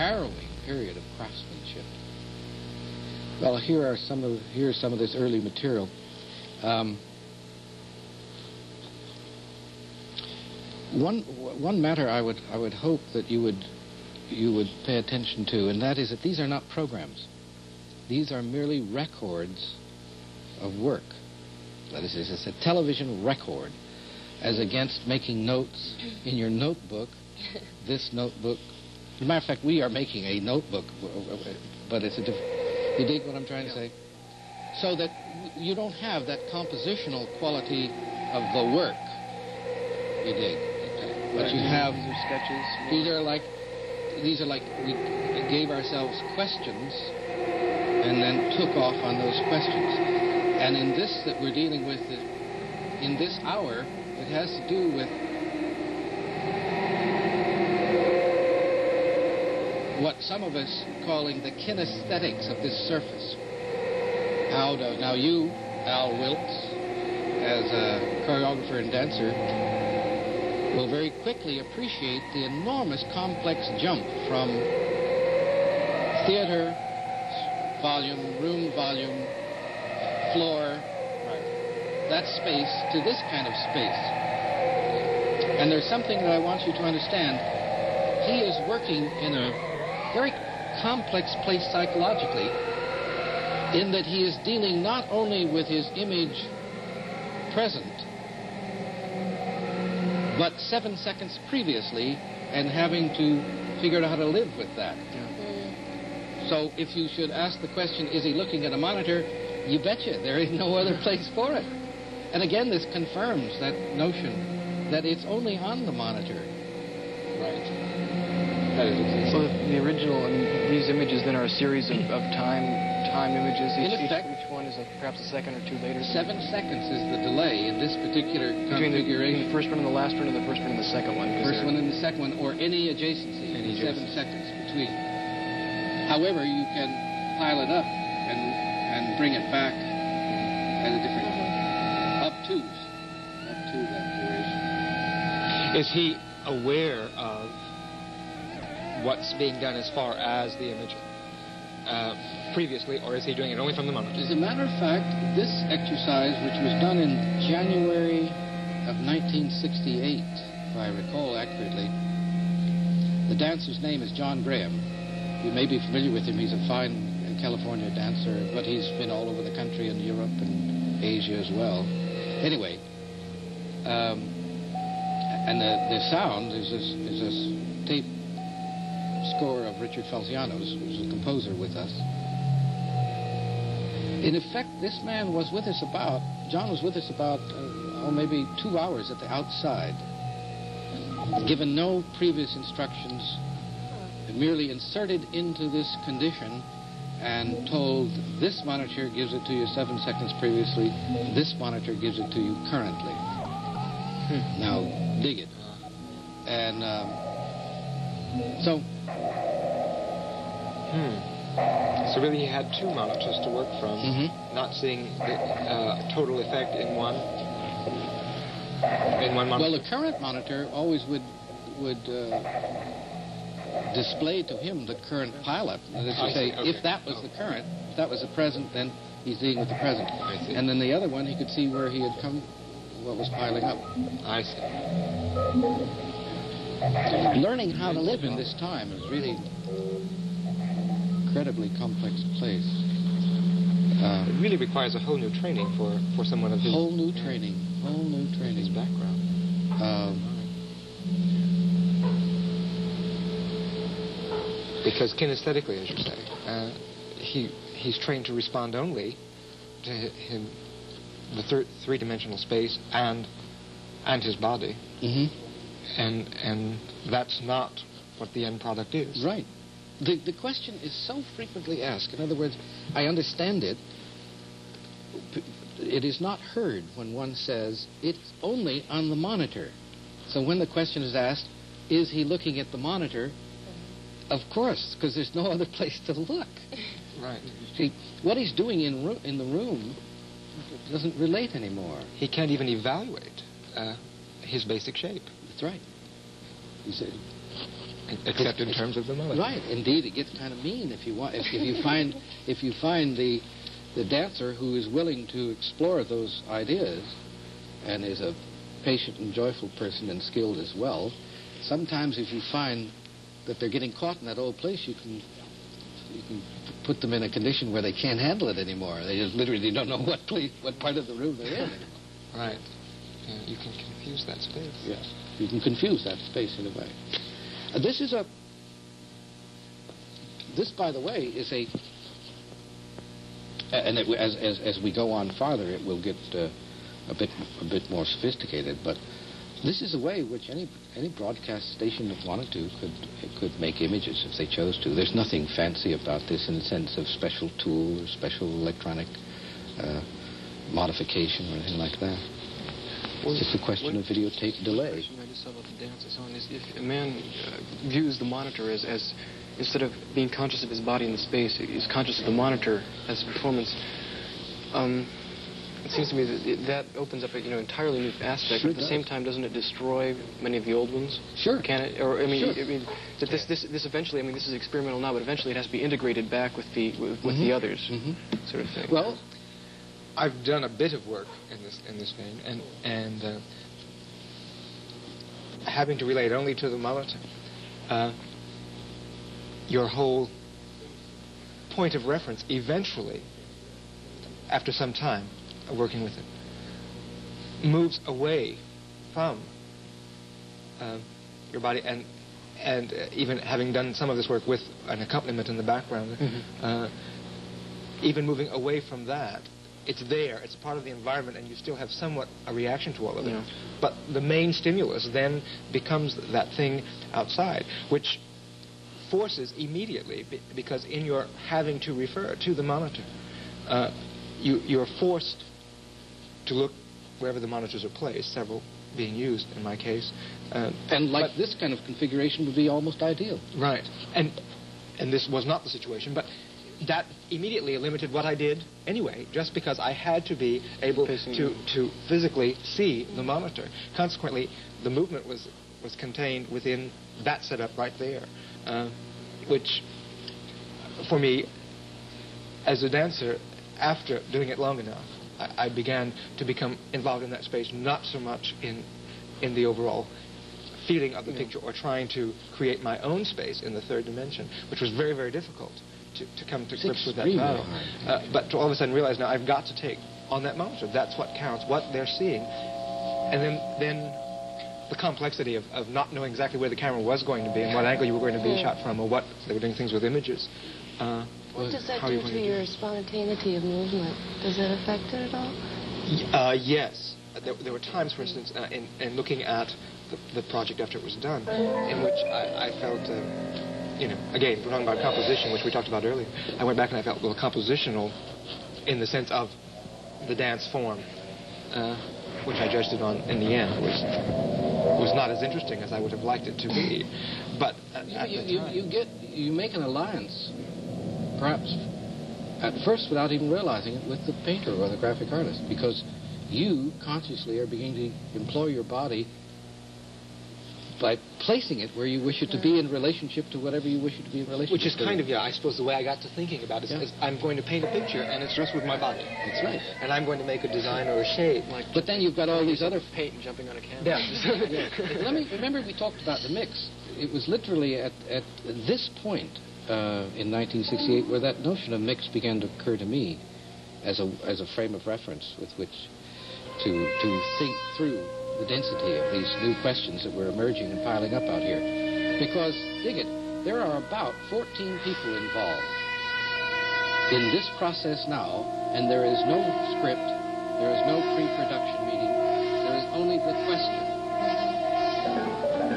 harrowing period of craftsmanship. Well, here's some of this early material. One matter I would hope that you would pay attention to, and that is that these are not programs. These are merely records of work. That is, it's a television record, as against making notes in your notebook. This notebook. As a matter of fact, we are making a notebook, but it's a different. You dig what I'm trying to say? So that you don't have that compositional quality of the work. You dig? But you have. These are sketches. These are like we gave ourselves questions and then took off on those questions. And in this that we're dealing with, in this hour, it has to do with what some of us calling the kinesthetics of this surface. Now you, Al Wilkes, as a choreographer and dancer, will very quickly appreciate the enormous complex jump from theater volume, room volume, floor, that space to this kind of space. And there's something that I want you to understand. He is working in a very complex place psychologically, in that he is dealing not only with his image present, but 7 seconds previously, and having to figure out how to live with that. So if you should ask the question, is he looking at a monitor? You betcha, there is no other place for it. And again, this confirms that notion that it's only on the monitor. Right. That is. So the original, I mean, these images then are a series of time images. Each one is perhaps a second or two later. 7 seconds is the delay in this particular configuration. Between the first one and the last one, or the first one and the second one? First one and the second one, or any adjacency. 7 seconds between. However, you can pile it up and bring it back at a different up to that duration. Is he aware of what's being done as far as the image previously, or is he doing it only from the monitor? As a matter of fact, this exercise, which was done in January of 1968, if I recall accurately, the dancer's name is John Graham. You may be familiar with him. He's a fine California dancer, but he's been all over the country in Europe and Asia as well. Anyway, and the sound is this tape score of Richard Feliciano's, who's a composer with us. In effect, this man was with us John was with us about, maybe 2 hours at the outside, given no previous instructions, merely inserted into this condition and told, this monitor gives it to you 7 seconds previously, this monitor gives it to you currently. Now, dig it. And so... So really he had two monitors to work from, not seeing the total effect in one monitor. Well, the current monitor always would display to him the current pilot. That is to say, if that was the current, if that was the present, then he's dealing with the present. I see. And then the other one, he could see where he had come, what was piling up. I see. Learning how to live in this time is really incredibly complex place. It really requires a whole new training for someone of his... Whole new training. His background. Because kinesthetically, as you say, he's trained to respond only to the three-dimensional space and his body. And that's not what the end product is. Right. The question is so frequently asked. In other words, I understand it. It is not heard when one says it's only on the monitor. So when the question is asked, is he looking at the monitor? Of course, because there's no other place to look. Right. See, what he's doing in the room doesn't relate anymore. He can't even evaluate his basic shape. That's right. You see. Except in terms of the mullet. Right. Indeed, it gets kind of mean if you find the dancer who is willing to explore those ideas and is a patient and joyful person and skilled as well. Sometimes if you find that they're getting caught in that old place, you can put them in a condition where they can't handle it anymore. They just literally don't know what part of the room they're in. Right. Yeah, you can confuse that space. Yes, you can confuse that space in a way. This, by the way, is a, and as we go on farther, it will get a bit more sophisticated. But this is a way which any broadcast station that wanted to could make images if they chose to. There's nothing fancy about this in the sense of special tool or special electronic modification or anything like that. It's just a question of videotape delay. The question I just saw about the dance and so on is if a man views the monitor as instead of being conscious of his body in the space, he's conscious of the monitor as a performance. It seems to me that opens up a entirely new aspect. Sure at the same time, doesn't it destroy many of the old ones? Sure. Can it? Or I mean, Sure. That this eventually. I mean, this is experimental now, but eventually it has to be integrated back with the others, sort of thing. Well, I've done a bit of work in this vein, and having to relate only to the mullet, your whole point of reference eventually, after some time working with it, moves away from your body, and even having done some of this work with an accompaniment in the background, even moving away from that, it's there, it's part of the environment, and you still have somewhat a reaction to all of it. Yeah. But the main stimulus then becomes that thing outside, which forces immediately, because in your having to refer to the monitor, you're forced to look wherever the monitors are placed, several being used in my case. And this kind of configuration would be almost ideal. Right. And this was not the situation, but that immediately limited what I did anyway, just because I had to be able to physically see the monitor. Consequently, the movement was contained within that setup right there, which, for me, as a dancer, after doing it long enough, I began to become involved in that space, not so much in the overall feeling of the picture or trying to create my own space in the third dimension, which was very, very difficult to come to grips with that battle. But to all of a sudden realize now I've got to take on that monitor. That's what counts, what they're seeing. And then the complexity of not knowing exactly where the camera was going to be and what angle you were going to be shot from, or what they were doing things with images. What does that do to your spontaneity of movement? Does that affect it at all? Yes. There were times, for instance, in looking at the project after it was done, in which I felt, again, we're talking about composition, which we talked about earlier. I went back and I felt, well, compositional in the sense of the dance form, which I judged it on in the end, was not as interesting as I would have liked it to be. But you make an alliance, perhaps at first without even realizing it, with the painter or the graphic artist, because you consciously are beginning to employ your body by placing it where you wish it to be in relationship to whatever you wish it to be in relationship to. Which is kind of, I suppose the way I got to thinking about it is I'm going to paint a picture, and it's just with my body. That's right. And I'm going to make a design or a shape. But then you've got all these other... paint and jumping on a canvas. Yeah. Remember we talked about the mix. It was literally at this point in 1968 where that notion of mix began to occur to me as a frame of reference with which to think through the density of these new questions that were emerging and piling up out here. Because, dig it, there are about 14 people involved in this process now, and there is no script, there is no pre-production meeting, there is only the question.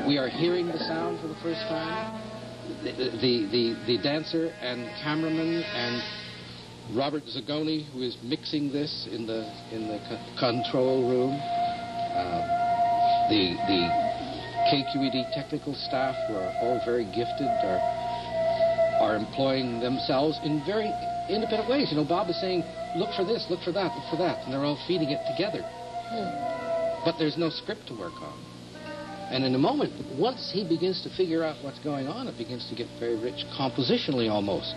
We are hearing the sound for the first time. The dancer and cameraman and Robert Zagoni, who is mixing this in the control room. The KQED technical staff, who are all very gifted, are employing themselves in very independent ways. Bob is saying, look for this, look for that, and they're all feeding it together. But there's no script to work on. And in a moment, once he begins to figure out what's going on, it begins to get very rich compositionally almost.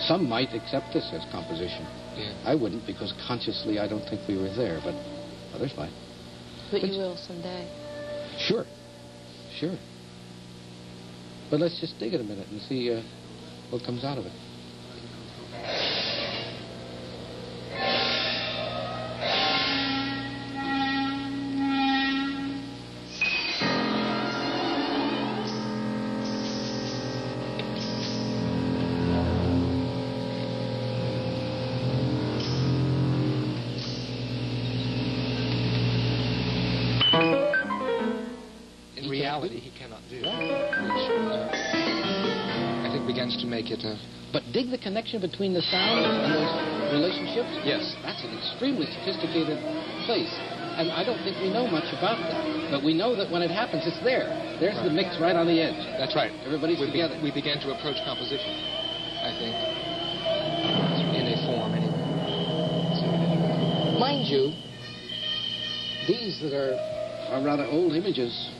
Some might accept this as composition. Yeah. I wouldn't, because consciously I don't think we were there, but others might. But you will someday. Sure. Sure. But let's just dig it a minute and see what comes out of it. In reality, he cannot do. Which, I think begins to make it a... But dig the connection between the sound and those relationships? Yes. That's an extremely sophisticated place. And I don't think we know much about that. But we know that when it happens, it's there. There's the mix right on the edge. That's right. Everybody's together. We began to approach composition, I think, in a form anyway. Mind you, these that are rather old images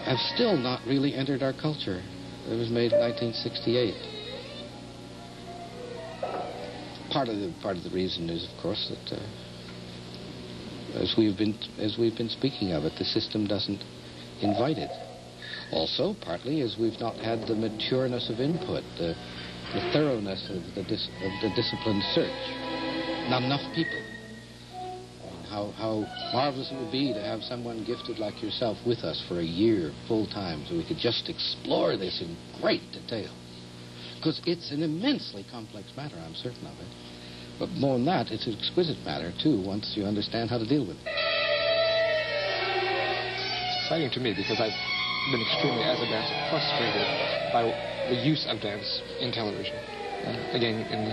have still not really entered our culture. It was made in 1968. Part of the reason is, of course, that as we've been speaking of it, the system doesn't invite it. Also, partly as we've not had the matureness of input, the thoroughness of the disciplined search. Not enough people. How marvelous it would be to have someone gifted like yourself with us for a year full-time so we could just explore this in great detail. Because it's an immensely complex matter, I'm certain of it. But more than that, it's an exquisite matter, too, once you understand how to deal with it. It's exciting to me because I've been extremely, as a dancer, frustrated by the use of dance in television. Again, in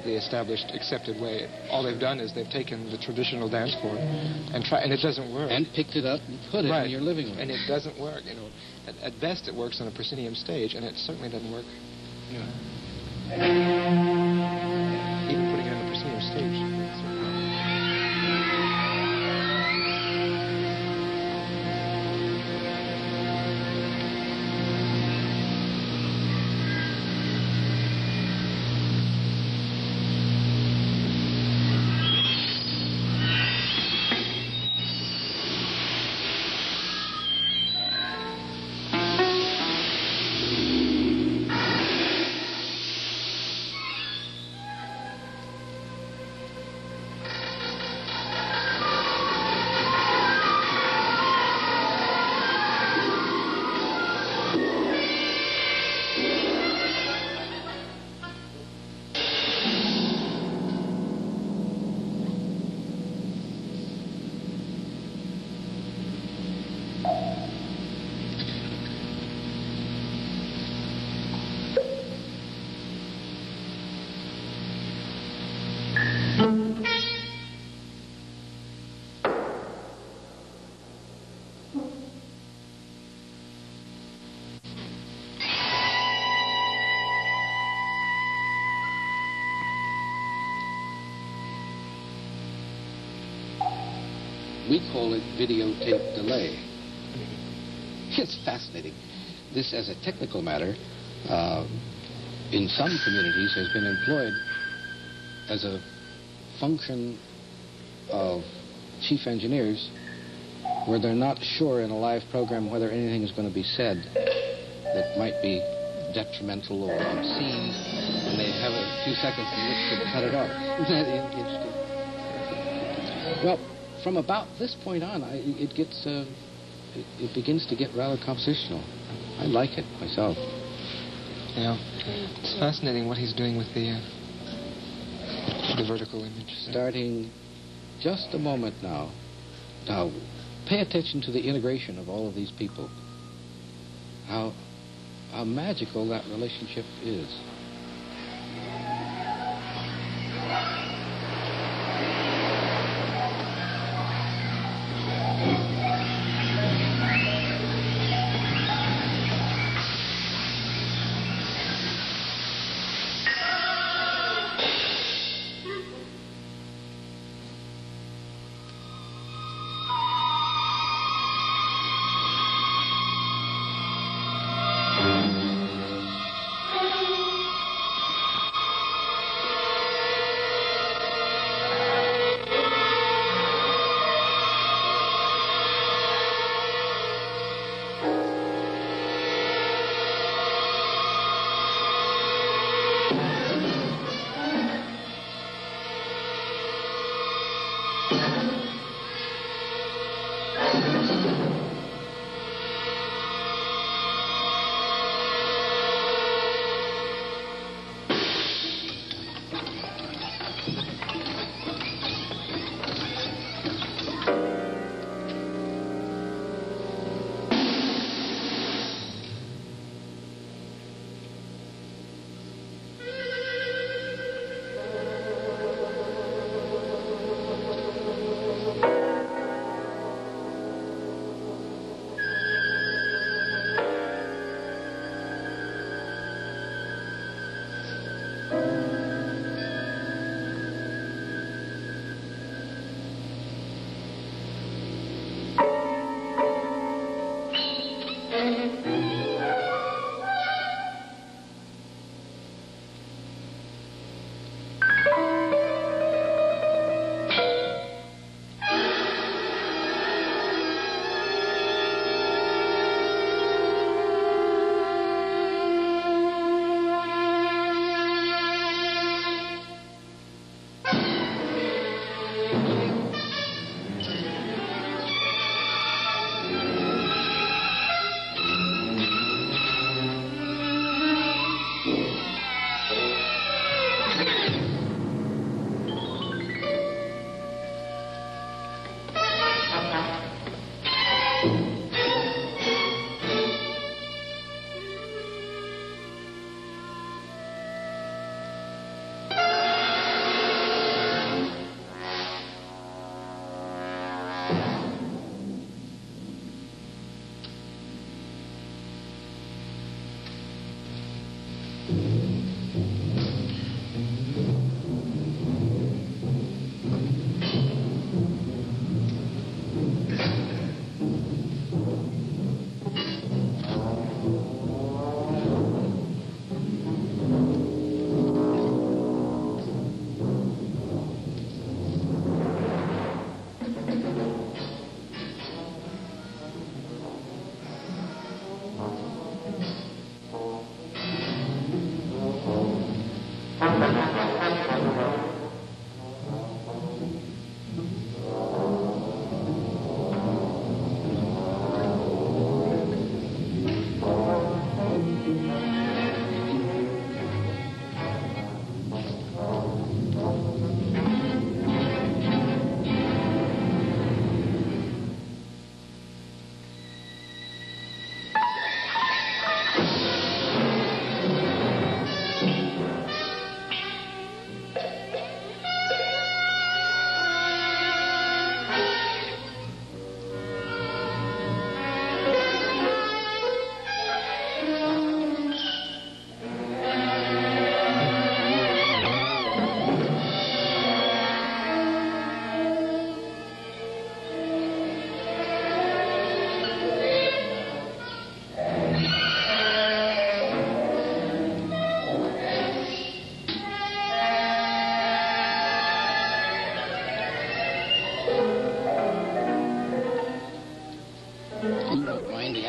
the established, accepted way. All they've done is they've taken the traditional dance form and it doesn't work. And picked it up and put it in your living room. And it doesn't work. You know, at best it works on a proscenium stage, and it certainly doesn't work. You know, even putting it on a proscenium stage. We call it videotape delay. It's fascinating. This, as a technical matter, in some communities has been employed as a function of chief engineers where they're not sure in a live program whether anything is going to be said that might be detrimental or obscene, and they have a few seconds in which to cut it off. Isn't that interesting? Well, from about this point on, it begins to get rather compositional. I like it myself. Yeah, it's fascinating what he's doing with the vertical image. Starting just a moment now. Now, pay attention to the integration of all of these people. How magical that relationship is.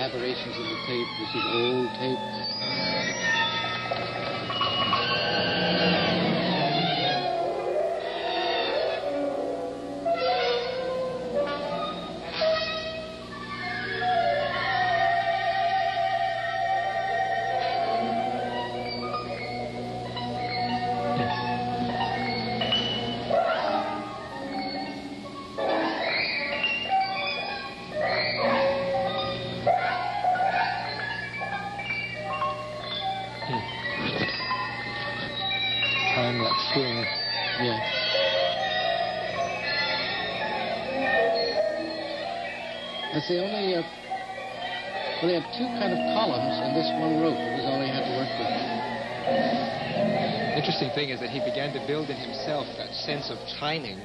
aberrations of the tape. This is old tape. That's the only, well, they had two kind of columns and this one rope. It was all he had to work with. The interesting thing is that he began to build in himself that sense of timing.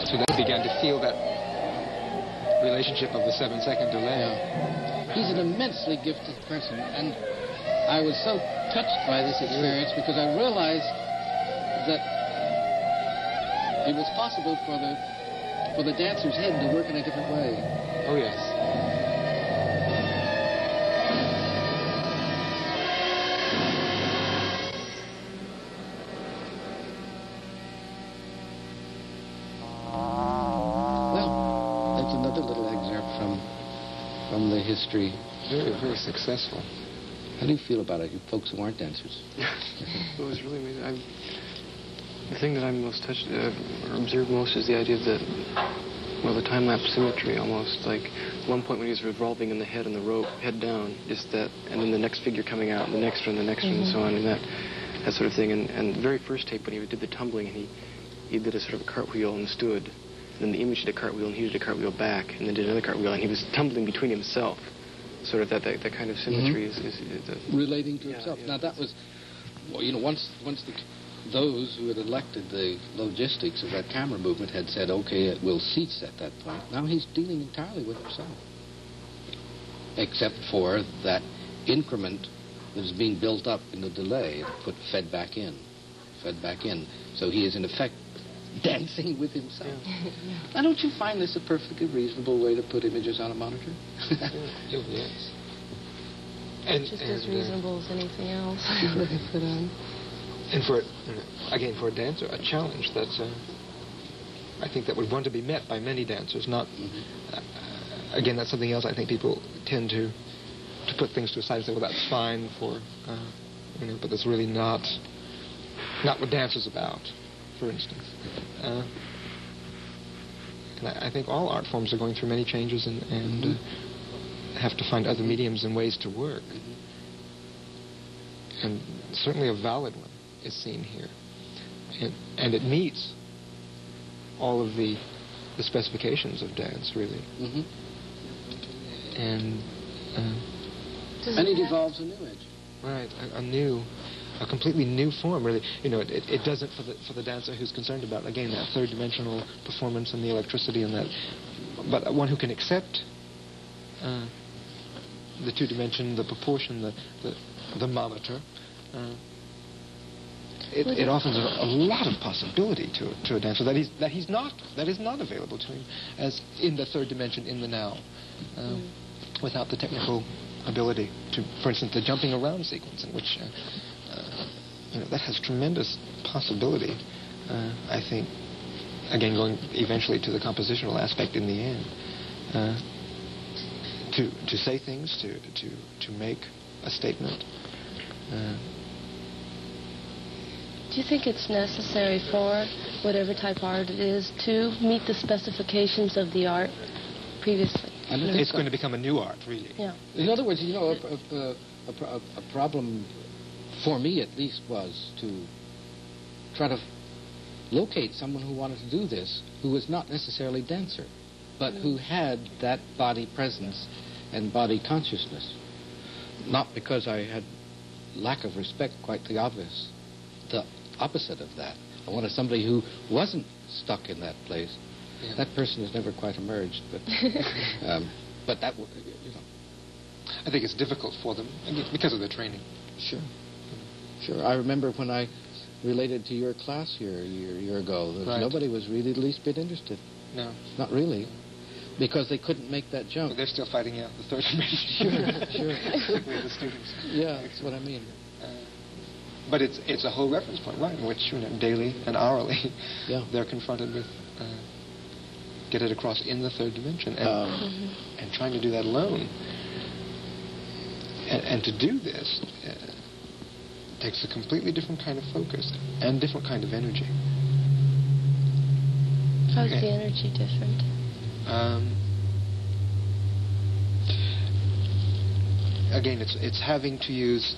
So that he began to feel that relationship of the 7-second delay. Yeah. He's an immensely gifted person, and I was so touched by this experience because I realized that it was possible for the dancer's head to work in a different way. Oh, yes. history. Very, very successful. How do you feel about it, you folks who aren't dancers? It was really amazing. The thing that I'm most touched, or observed most, is the idea of the time-lapse symmetry almost. Like, one point when he was revolving in the head on the rope, head down, just that, and then the next figure coming out, and the next one, and so on, and that sort of thing. And the very first tape, when he did the tumbling, and he did a sort of a cartwheel and stood, and then the image did a cartwheel, and he did a cartwheel back, and then did another cartwheel, and he was tumbling between himself. Sort of that kind of symmetry is relating to himself. Yeah, now that was, well, once those who had elected the logistics of that camera movement had said, okay, it will cease at that point. Now he's dealing entirely with himself, except for that increment that is being built up in the delay, fed back in. So he is in effect dancing with himself. Now, don't you find this a perfectly reasonable way to put images on a monitor? Yes. Just as reasonable as anything else that I put on. And for a dancer, a challenge that's, I think that would want to be met by many dancers. Not, again, that's something else I think people tend to put things to a side and say, well, that's fine for, but that's really not what dance is about, for instance. And I think all art forms are going through many changes and have to find other mediums and ways to work. And certainly a valid one is seen here. And it meets all of the specifications of dance, really. And it evolves a new edge. Right, a completely new form, really. It doesn't for the dancer who's concerned about, again, that third-dimensional performance and the electricity and that, but one who can accept the two-dimension, the proportion, the monitor. It offers a lot of possibility to a dancer that is not available to him as in the third dimension in the now, without the technical ability to, for instance, the jumping around sequence, in which that has tremendous possibility. I think, again, going eventually to the compositional aspect in the end, to say things, to make a statement. Do you think it's necessary for whatever type of art it is to meet the specifications of the art previously? It's going to become a new art, really. Yeah. In other words, a problem for me at least was to try to locate someone who wanted to do this, who was not necessarily a dancer, but who had that body presence and body consciousness. Not because I had lack of respect, quite the obvious. The opposite of that. I wanted somebody who wasn't stuck in that place. Yeah. That person has never quite emerged, but that, I think it's difficult for them because of their training. Sure. I remember when I related to your class here a year ago, that nobody was really the least bit interested. No. Not really. Because they couldn't make that jump. But they're still fighting out the third dimension. Sure. Particularly the students. Yeah, that's what I mean. But it's a whole reference point, right, in which daily and hourly they're confronted with get it across in the third dimension. And trying to do that alone. And to do this takes a completely different kind of focus and different kind of energy. How's the energy different? Again, it's having to use,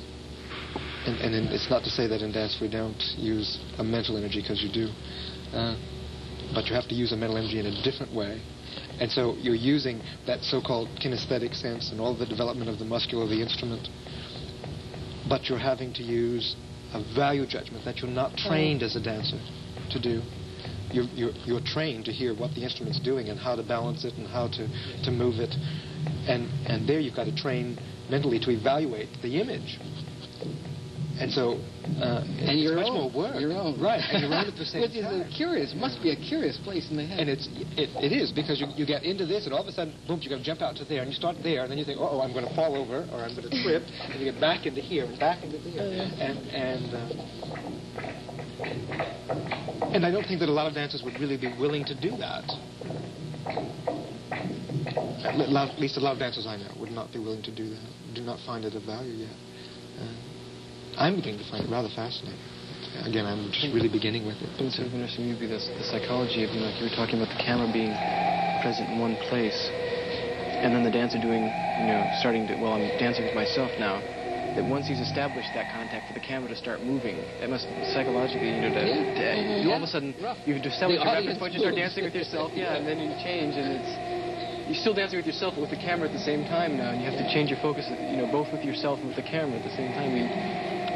and it's not to say that in dance we don't use a mental energy, because you do, but you have to use a mental energy in a different way. And so you're using that so-called kinesthetic sense and all the development of the muscle of the instrument, but you're having to use a value judgment that you're not trained as a dancer to do. You're trained to hear what the instrument's doing and how to balance it and how to move it. And there you've got to train mentally to evaluate the image. And so and it's much more work. Your own. Right, and your own at the same Which time. is curious. Must be a curious place in the head. And it is, because you get into this, and all of a sudden, boom, you got to jump out to there, and you start there, and then you think, oh, I'm going to fall over, or I'm going to trip, and you get back into here, and back into there. And I don't think that a lot of dancers would really be willing to do that. At least the love dancers I know would not be willing to do that. Do not find it of value yet. I'm beginning to find it rather fascinating. Again, I'm just really beginning with it. It's sort of interesting to be the psychology of, like you were talking about the camera being present in one place, and then the dancer doing, starting to, I'm dancing with myself now, that once he's established that contact for the camera to start moving, it must psychologically, you all of a sudden, you've established your reference point, you start dancing with yourself, and then you change, and you're still dancing with yourself, but with the camera at the same time now, and you have to change your focus, both with yourself and with the camera at the same time.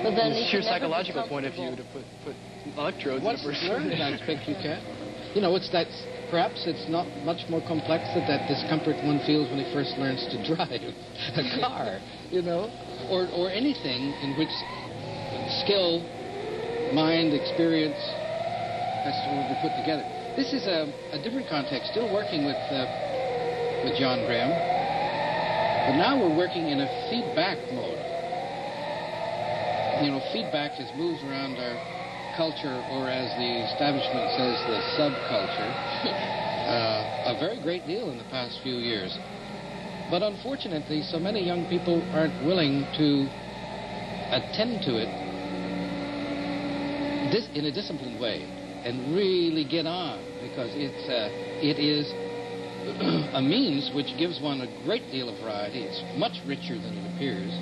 But then from a sheer psychological point of view, to put electrodes in a person. Learned aspect you can. It's that, perhaps it's not much more complex than that discomfort one feels when he first learns to drive a car, or anything in which skill, mind, experience has to be put together. This is a different context, still working with John Graham, but now we're working in a feedback mode. Feedback is moves around our culture, or as the establishment says, the subculture, a very great deal in the past few years. But unfortunately, so many young people aren't willing to attend to it in a disciplined way and really get on, because it is a means which gives one a great deal of variety. It's much richer than it appears.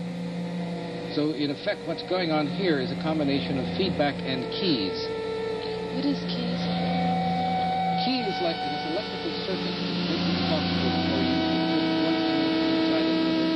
So, in effect, what's going on here is a combination of feedback and keys. What is keys? Key is like this electrical circuit that makes it possible for you to put one thing inside another.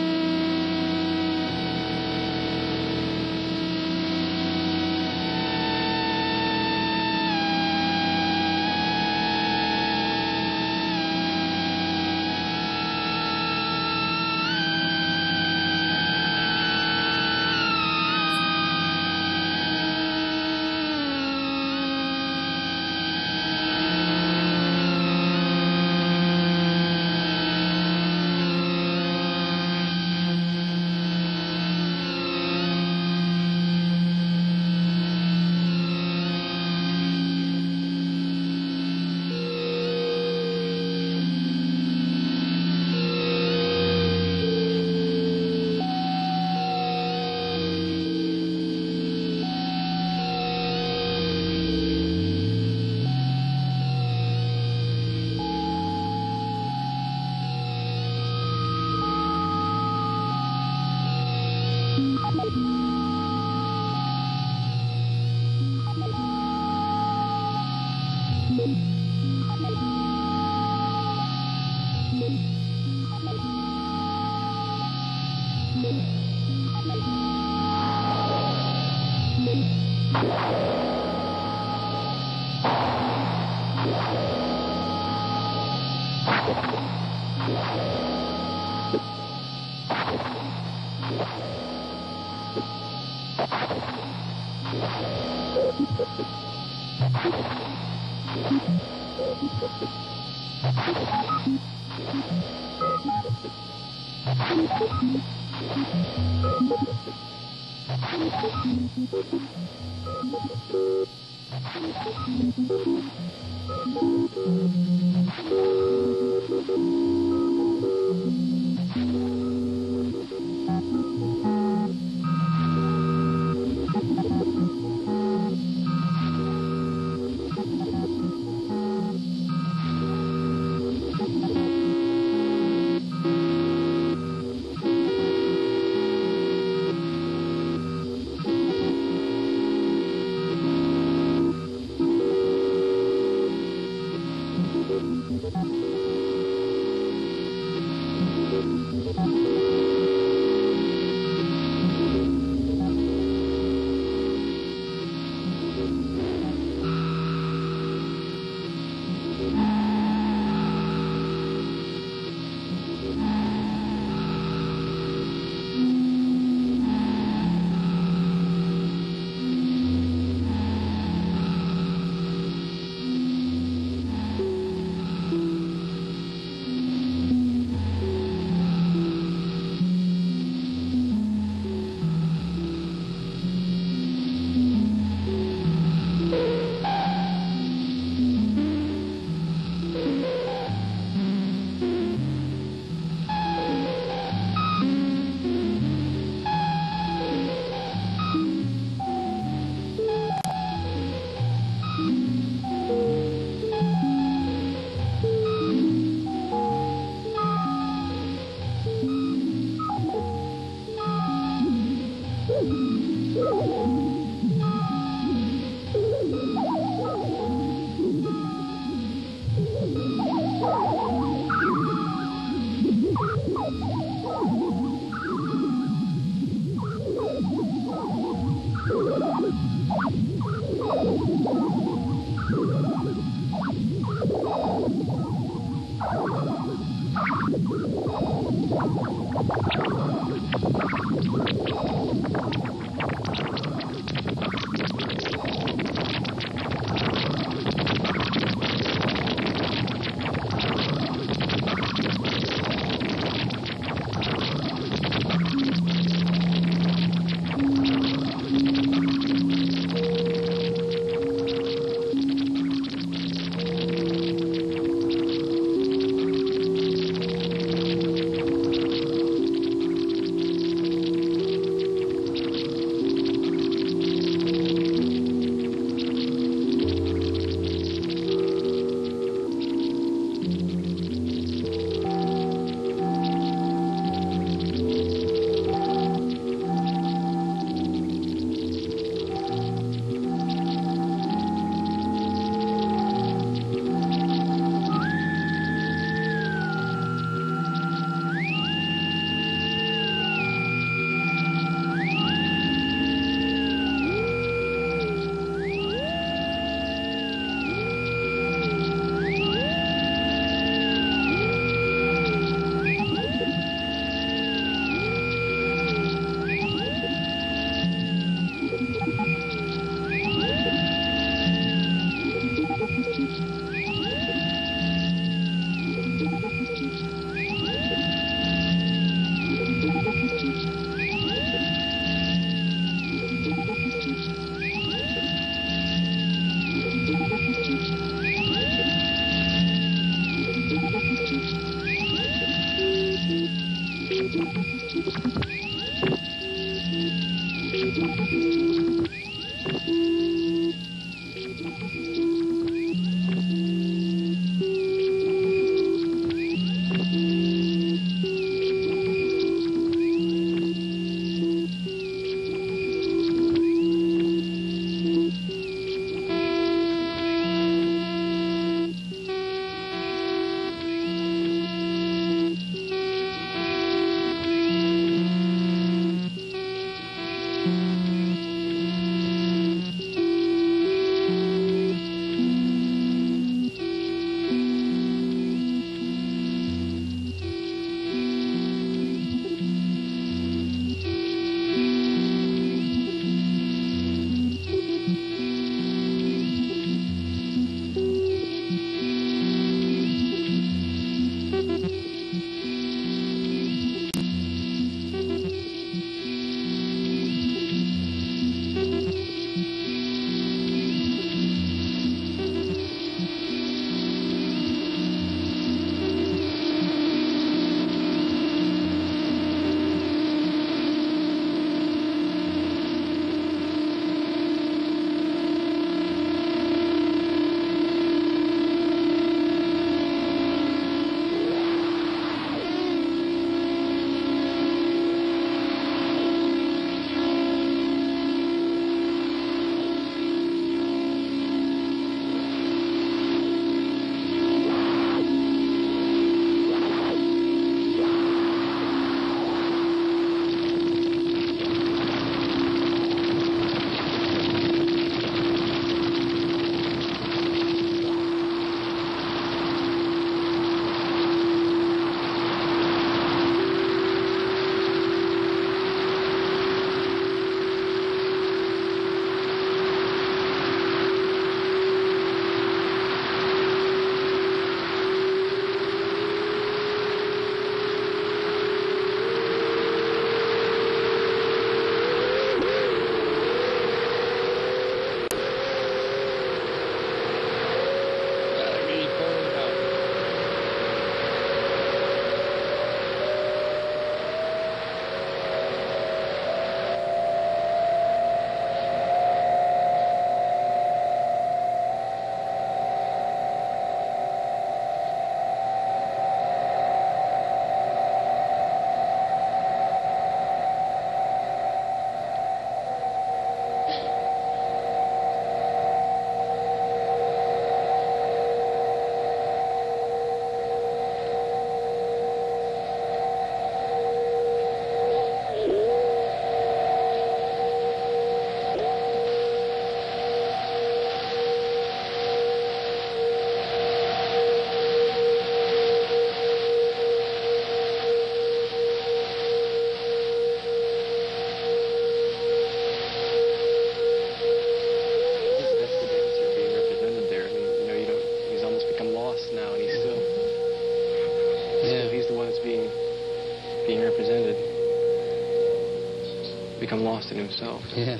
himself. Yeah.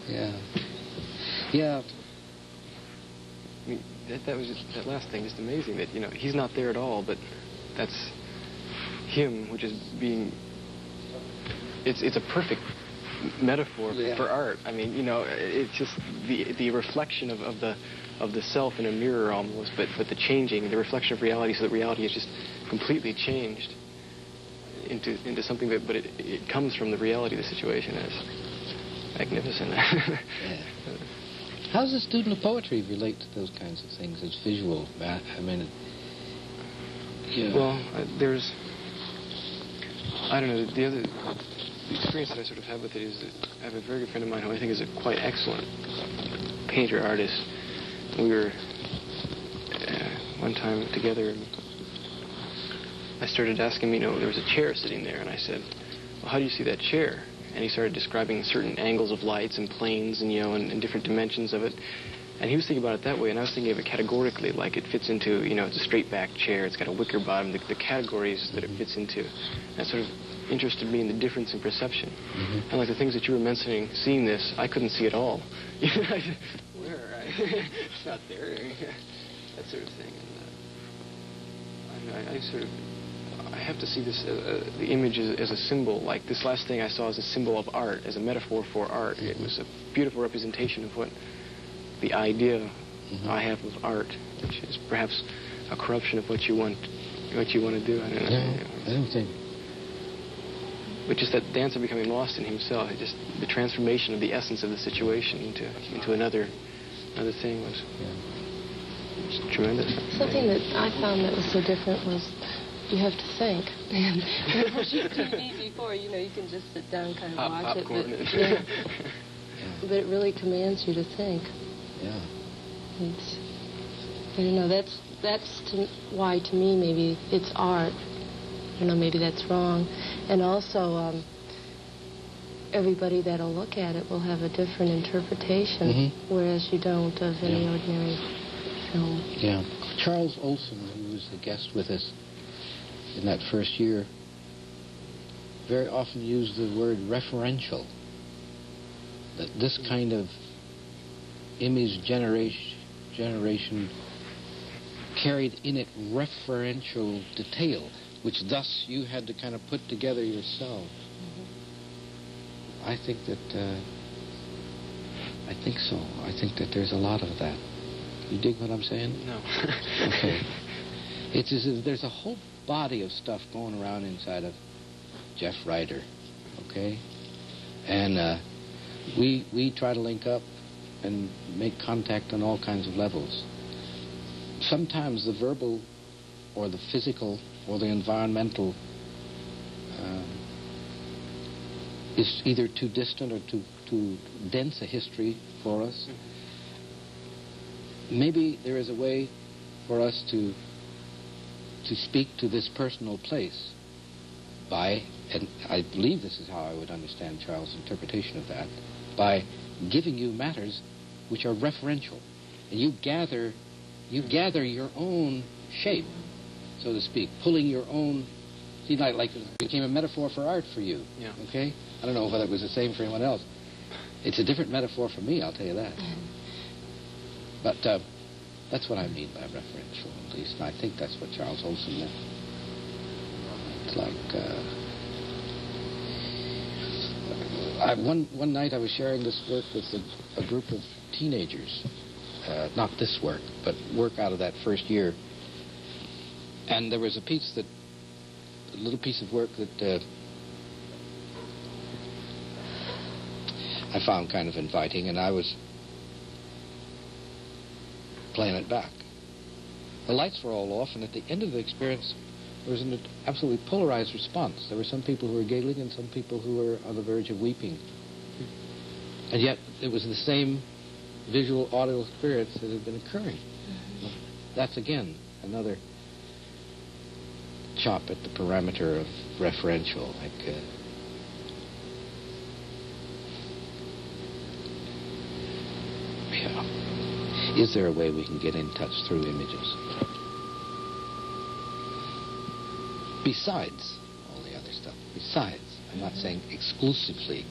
Yeah. Yeah. I mean, that last thing is amazing. That he's not there at all, but that's him, which is being. It's a perfect metaphor for art. I mean, it's just the reflection of the self in a mirror almost, but the changing, the reflection of reality, so that reality is just completely changed into something but it comes from the reality of the situation. It's magnificent. Yeah. How does a student of poetry relate to those kinds of things as visual? I mean, well, there's, I don't know, the experience that I sort of have with it is that I have a very good friend of mine who I think is a quite excellent painter, artist. We were one time together, and I started asking him, there was a chair sitting there, and I said, well, how do you see that chair? And he started describing certain angles of lights and planes and different dimensions of it. And he was thinking about it that way, and I was thinking of it categorically, like it fits into, it's a straight-back chair, it's got a wicker bottom, the categories that it fits into. That sort of interested me in the difference in perception. And like the things that you were mentioning, seeing this, I couldn't see at all. Where? It's not there. That sort of thing. And I have to see this, the image as a symbol. Like this last thing I saw as a symbol of art, as a metaphor for art. It was a beautiful representation of what the idea I have of art, which is perhaps a corruption of what you want to do. I don't know. I don't think. But just that dancer becoming lost in himself, just the transformation of the essence of the situation into another thing was tremendous. Something that I found that was so different was you have to think. And what you TV before, you can just sit down and kind of watch popcorn. it. But it really commands you to think. Yeah. I don't know. That's why to me maybe it's art. Maybe that's wrong. And also, everybody that'll look at it will have a different interpretation, whereas you don't of any ordinary film. Yeah. Charles Olson, who was the guest with us in that first year, very often used the word referential. That this kind of image generation carried in it referential detail, which thus you had to kind of put together yourself. I think so. I think that there's a lot of that. You dig what I'm saying? No. Okay. It's as if there's a whole body of stuff going around inside of Jeff Ryder, okay? And we try to link up and make contact on all kinds of levels. Sometimes the verbal or the physical or the environmental is either too distant or too dense a history for us. Maybe there is a way for us to speak to this personal place by, and I believe this is how I would understand Charles' interpretation of that, by giving you matters which are referential. And you gather your own shape, so to speak, pulling your own, see, like it became a metaphor for art for you, okay? I don't know whether it was the same for anyone else. It's a different metaphor for me, I'll tell you that. But that's what I mean by referential, at least, and I think that's what Charles Olson meant. It's like, one night I was sharing this work with a group of teenagers, not this work, but work out of that first year. And there was a little piece of work that I found kind of inviting, and I was playing it back. The lights were all off, and at the end of the experience, there was an absolutely polarized response. There were some people who were giggling and some people who were on the verge of weeping. And yet, it was the same visual, audio experience that had been occurring. That's, again, another chop at the parameter of referential. Is there a way we can get in touch through images? Besides all the other stuff. Besides, I'm not saying exclusively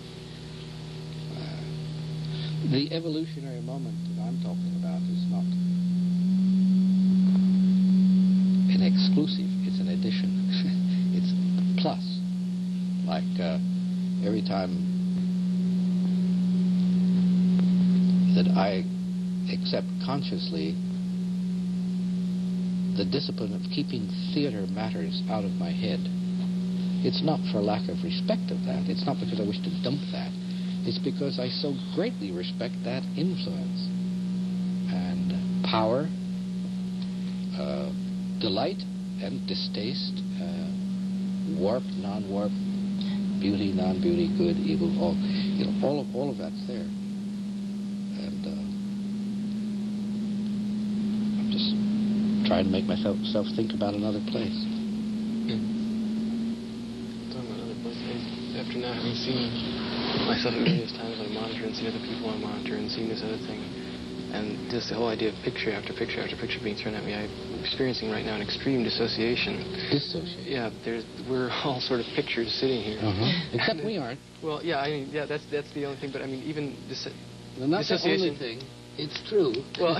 The evolutionary moment that I'm talking about is not an exclusive, it's an addition. It's a plus. Like every time that I accept consciously the discipline of keeping theater matters out of my head, it's not for lack of respect of that. It's not because I wish to dump that. It's because I so greatly respect that influence and power, delight and distaste, warp, non-warp, beauty, non-beauty, good, evil, all of that's there. And I'm just trying to make myself think about another place. Talking about another place. After now having seen myself at various times on a monitor and seen other people on a monitor and seen this other thing, and just the whole idea of picture after picture after picture being thrown at me, I'm experiencing right now an extreme dissociation. Dissociation? Yeah, we're all sort of pictures sitting here. Except we aren't. Well, yeah, I mean, yeah, that's the only thing, but I mean, even Well, not the dissociation. only thing. It's true. Well, no,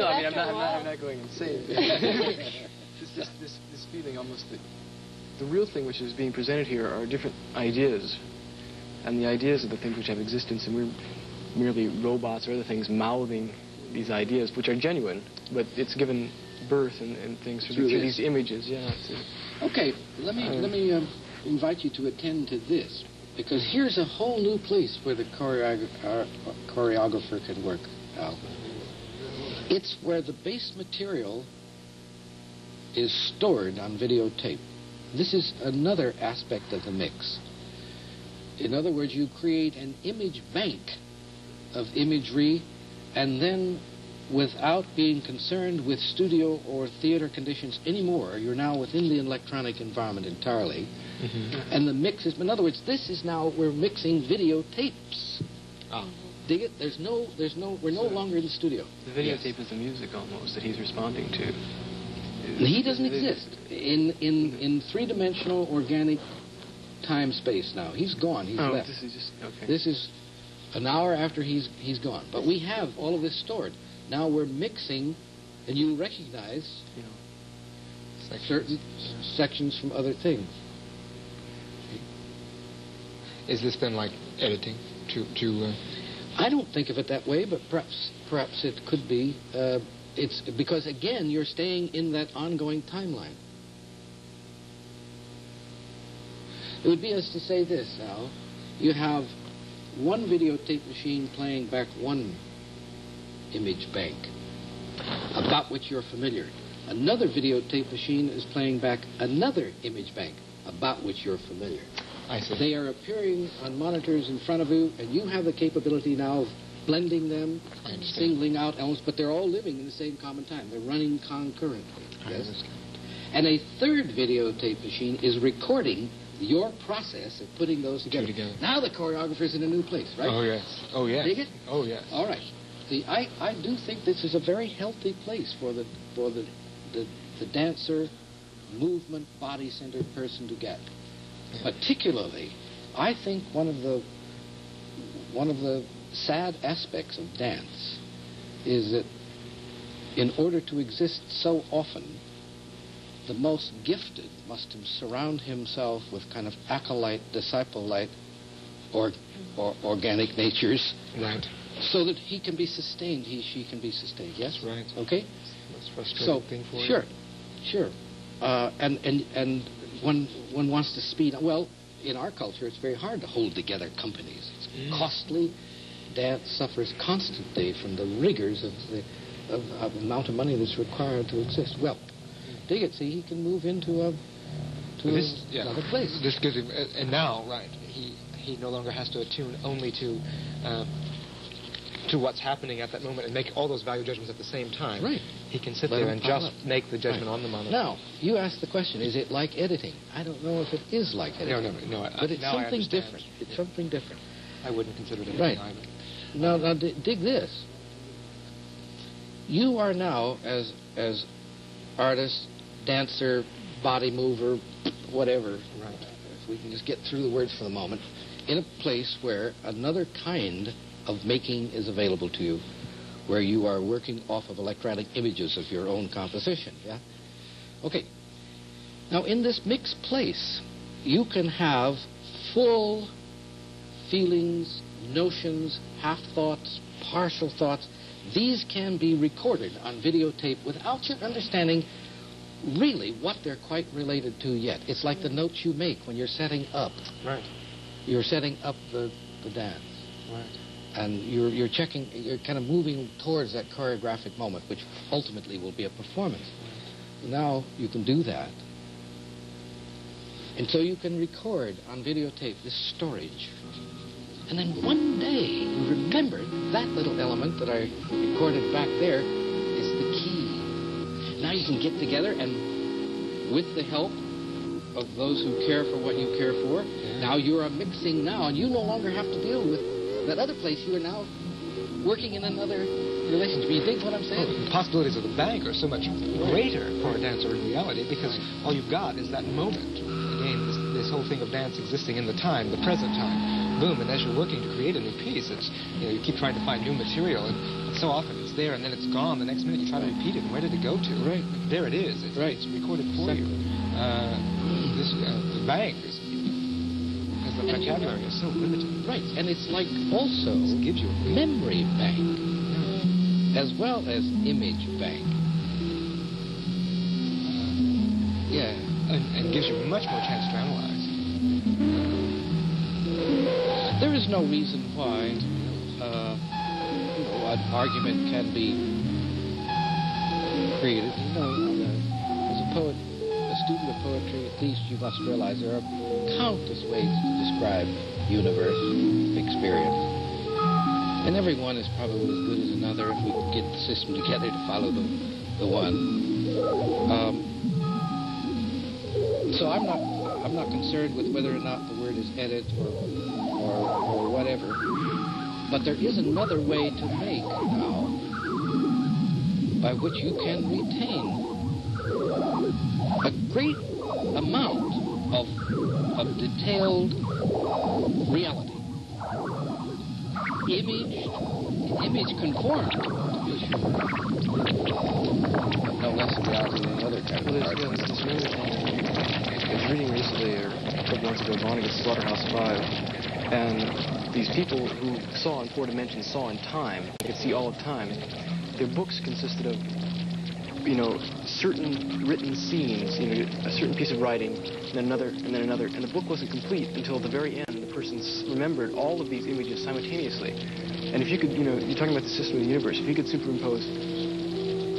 I mean, I'm not going insane. this feeling almost that the real thing which is being presented here are different ideas. And the ideas are the things which have existence, and we're merely robots or other things mouthing these ideas, which are genuine, but it's given birth and things through these images. Yeah. Okay, let me invite you to attend to this, because here's a whole new place where the choreographer can work out. It's where the base material is stored on videotape. This is another aspect of the mix. In other words, you create an image bank of imagery, and then without being concerned with studio or theater conditions anymore, you're now within the electronic environment entirely. And the mix is, in other words, this is now, we're mixing videotapes. Dig it? We're no longer in the studio. The videotape is the music almost that he's responding to. He doesn't exist in three-dimensional organic time-space now. He's gone. He's left. This is just, okay. This is an hour after he's gone. But we have all of this stored. Now we're mixing, and you recognize certain sections from other things. Is this then like editing to I don't think of it that way, but perhaps it could be. It's because, again, you're staying in that ongoing timeline. It would be as to say this, Al. You have one videotape machine playing back one image bank about which you're familiar. Another videotape machine is playing back another image bank about which you're familiar. I see. They are appearing on monitors in front of you, and you have the capability now of blending them, singling out elements, but they're all living in the same common time. They're running concurrently. Yes? And a third videotape machine is recording your process of putting those together. Now the choreographer's in a new place, right? Oh, yes. Oh, yes. Dig it? Oh, yes. All right. See, I do think this is a very healthy place for the dancer, movement, body-centered person to get. Yeah. Particularly, I think one of the sad aspects of dance is that in order to exist so often, the most gifted must surround himself with kind of acolyte, disciple-like, or organic natures, right? So that he can be sustained, she can be sustained. Yes, right. Okay. That's a frustrating thing for you. Sure. And one wants to speed. Well, in our culture, it's very hard to hold together companies. It's costly. Dance suffers constantly from the rigors of the amount of money that's required to exist. Well, dig it. See, he can move into another place. This gives him, and now, right? He no longer has to attune only to what's happening at that moment and make all those value judgments at the same time. Right. He can sit there and just make the judgment on the monitor. Now, you asked the question: is it like editing? I don't know if it is like editing. No. But it's something different. It's something different. I wouldn't consider it editing either. Now, dig this. You are now, as artist, dancer, body mover, whatever, right? If we can just get through the words for the moment, in a place where another kind of making is available to you, where you are working off of electronic images of your own composition, yeah? Okay. Now, in this mixed place, you can have full feelings, notions, half-thoughts, partial thoughts. These can be recorded on videotape without your understanding really what they're quite related to yet. It's like the notes you make when you're setting up. Right. You're setting up the dance. Right. And you're checking, you're kind of moving towards that choreographic moment, which ultimately will be a performance. Now you can do that. And so you can record on videotape this storage. And then one day you remember that little element that I recorded back there is the key. Now you can get together and with the help of those who care for what you care for, now you are mixing now, and you no longer have to deal with that other place. You are now working in another relationship. You think what I'm saying? The possibilities of the bank are so much greater for a dancer in reality because all you've got is that moment. Again, this whole thing of dance existing in the time, the present time. Boom, and as you're working to create a new piece, it's, you keep trying to find new material, and so often it's there, and then it's gone. The next minute you try to repeat it, and where did it go to? Right. There it is. It's recorded for you. The bank is, because the vocabulary is so limited. Right, and it's like also It gives you a memory bank as well as image bank. Yeah. and gives you much more chance to analyze. There is no reason why an argument can be created. As a poet, a student of poetry, at least you must realize there are countless ways to describe universe, experience. And every one is probably as good as another if we can get the system together to follow the one. So I'm not concerned with whether or not the word is edit or whatever. But there is another way to make now by which you can retain a great amount of detailed reality. Image conformed, to be sure. No less a reality than the other kind of art. I was reading recently, or a couple months ago, Vonnegut's Slaughterhouse-Five, and these people who saw in 4 dimensions saw in time, they could see all of time. Their books consisted of, certain written scenes, a certain piece of writing, and then another, and then another, and the book wasn't complete until the very end. The person remembered all of these images simultaneously. And if you could, you're talking about the system of the universe, if you could superimpose,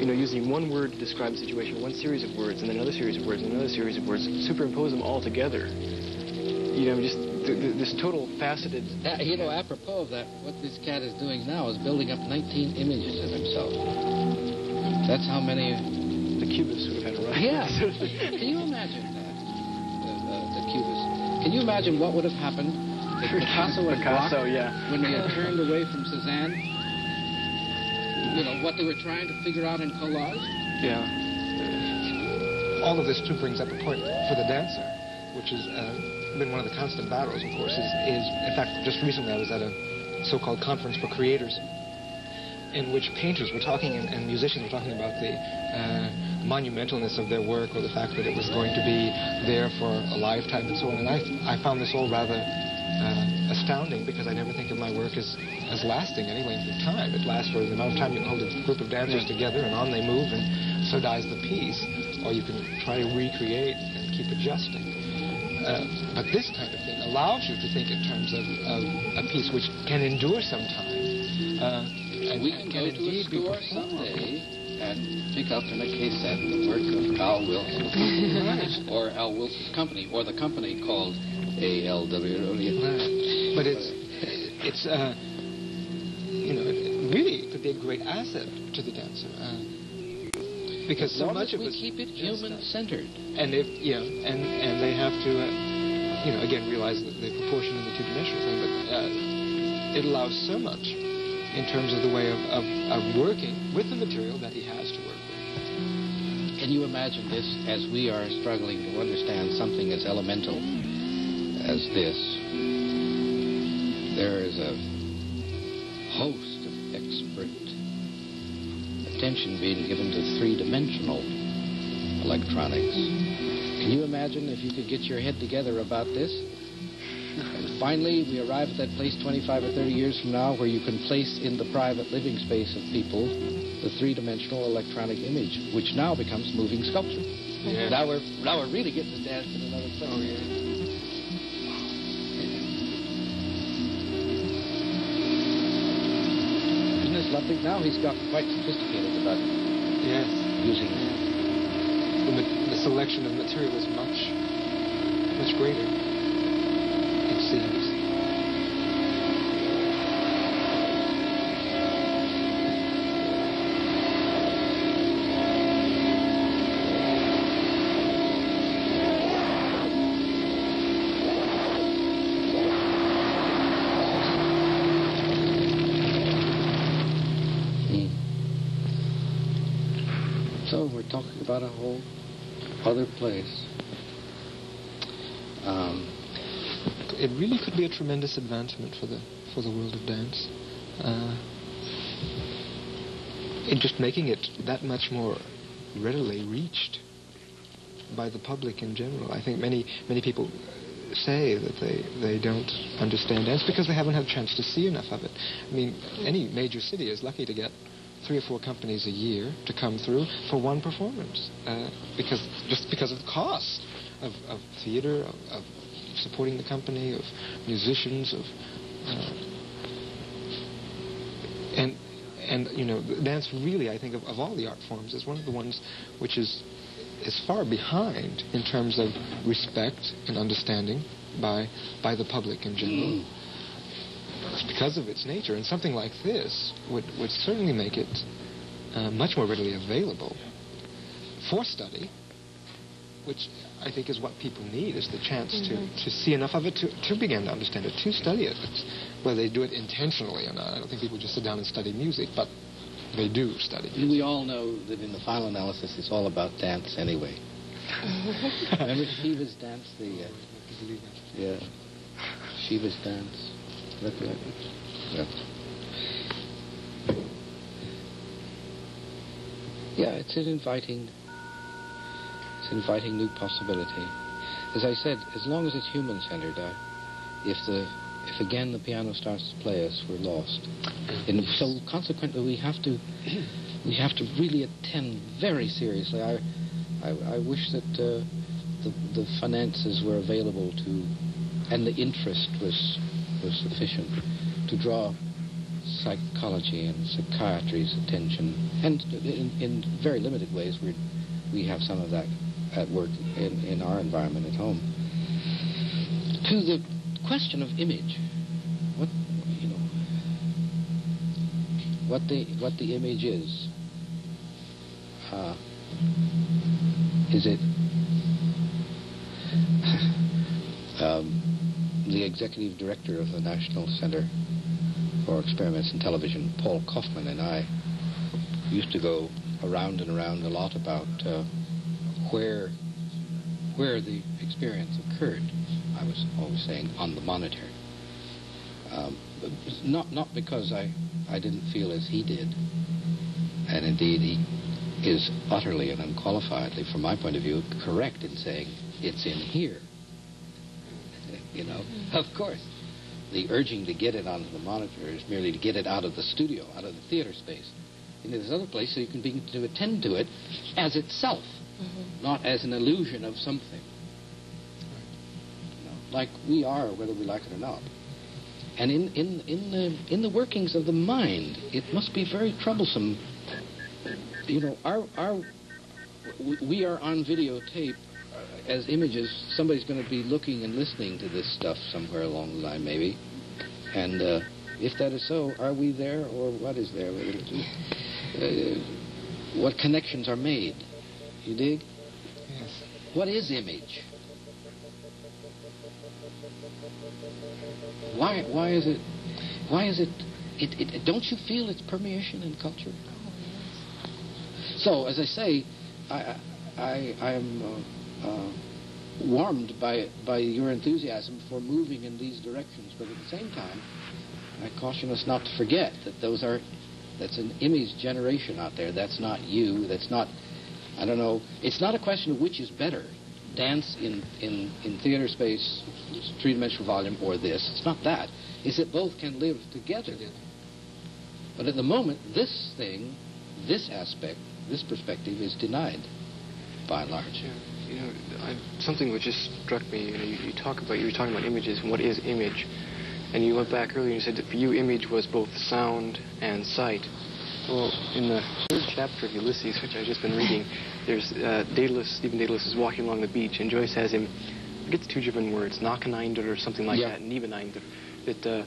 using one word to describe the situation, one series of words, and then another series of words, and another series of words, superimpose them all together, just this total faceted... apropos of that, what this cat is doing now is building up 19 images of himself. That's how many... The cubists would have had a run. Yeah. Can you imagine that? The cubists. Can you imagine what would have happened if Picasso and Bloch, when they had turned away from Cézanne, what they were trying to figure out in collage? Yeah. All of this, too, brings up a point for the dancer, which has been one of the constant battles, of course, is in fact, just recently I was at a so-called conference for creators in which painters were talking and musicians were talking about the monumentalness of their work or the fact that it was going to be there for a lifetime and so on. And I found this all rather astounding because I never think of my work as lasting any length of time. It lasts for the amount of time you can hold a group of dancers together and on they move and so dies the piece. Or you can try to recreate and keep adjusting. But this kind of thing allows you to think in terms of a piece which can endure some time. And we can go to a store someday and pick up in a cassette the work of Al Wilson, or Al Wilson's company, or the company called ALW. But it's it really could be a great asset to the dancer. Because so much of we keep it human-centered. And and they have to, again, realize the proportion in the two-dimensional thing, but it allows so much in terms of the way of working with the material that he has to work with. Can you imagine this as we are struggling to understand something as elemental as this? There is host of expert attention being given to three-dimensional electronics. Can you imagine if you could get your head together about this? And finally, we arrive at that place 25 or 30 years from now where you can place in the private living space of people the three-dimensional electronic image, which now becomes moving sculpture. Yeah. Now we're really getting to dance in another place. Oh, yeah. Isn't this lovely? Now he's got quite sophisticated about Yes. using The selection of material is much greater, it seems. So we're talking about a whole other place. It really could be a tremendous advancement for the world of dance. In just making it that much more readily reached by the public in general. I think many people say that they don't understand dance because they haven't had a chance to see enough of it. I mean, any major city is lucky to get 3 or 4 companies a year to come through for one performance, because of the cost of theater, of supporting the company, of musicians, and you know, dance really, I think, of all the art forms, is one of the ones which is far behind in terms of respect and understanding by the public in general. It's because of its nature, and something like this would certainly make it much more readily available for study, which I think is what people need, is the chance to see enough of it to begin to understand it, to study it. Whether they do it intentionally or not. I don't think people just sit down and study music, but they do study music. We all know that in the final analysis it's all about dance anyway. Remember Shiva's dance? Yeah. Shiva's dance. Yeah. Yeah, it's an inviting new possibility. As I said, as long as it's human-centered, if again the piano starts to play us, we're lost. And so consequently, we have to really attend very seriously. I wish that the finances were available and the interest was sufficient to draw psychology and psychiatry's attention, and in very limited ways we have some of that at work in our environment at home. To the question of image, what the image is it the executive director of the National Center for Experiments in Television, Paul Kaufman, and I used to go around and around a lot about where the experience occurred. I was always saying on the monitor. Not because I didn't feel as he did, and indeed he is utterly and unqualifiedly, from my point of view, correct in saying it's in here. Of course, the urging to get it onto the monitor is merely to get it out of the studio, out of the theater space, into this other place, so you can begin to attend to it as itself, not as an illusion of something. Like we are, whether we like it or not. And in the workings of the mind, it must be very troublesome. We are on videotape as images. Somebody's going to be looking and listening to this stuff somewhere along the line, maybe. And if that is so, are we there, or what is there? What connections are made? You dig? Yes. What is image? Why is it? Don't you feel its permeation in culture? So, as I say, I am warmed by your enthusiasm for moving in these directions. But at the same time, I caution us not to forget that that's an image generation out there. That's not you. That's not, I don't know. It's not a question of which is better, dance in theater space, three-dimensional volume, or this. It's not that. It's that both can live together. But at the moment, this thing, this aspect, this perspective is denied, by and large. Yeah. You know, something which just struck me. You know, you were talking about images and what is image, and you went back earlier and you said that for you, image was both sound and sight. Well, in the third chapter of Ulysses, which I've just been reading, there's Stephen Daedalus is walking along the beach, and Joyce has him. He gets two German words, Nachhinein or something like that, Nebenein. That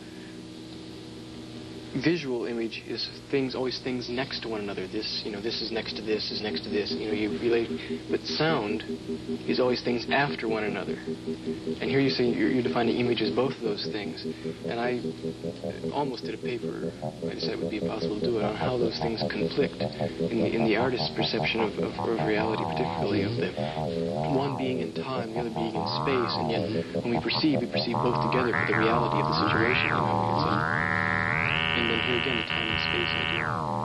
visual image is always things next to one another. This, you know, this is next to this, is next to this. You know, you relate. But sound is always things after one another. And here you say you're defining image as both of those things. And I almost did a paper. I decided it would be impossible to do it on how those things conflict in the artist's perception of reality, particularly of the one being in time, the other being in space. And yet, when we perceive both together for the reality of the situation. You know, and then here again, the time and space idea.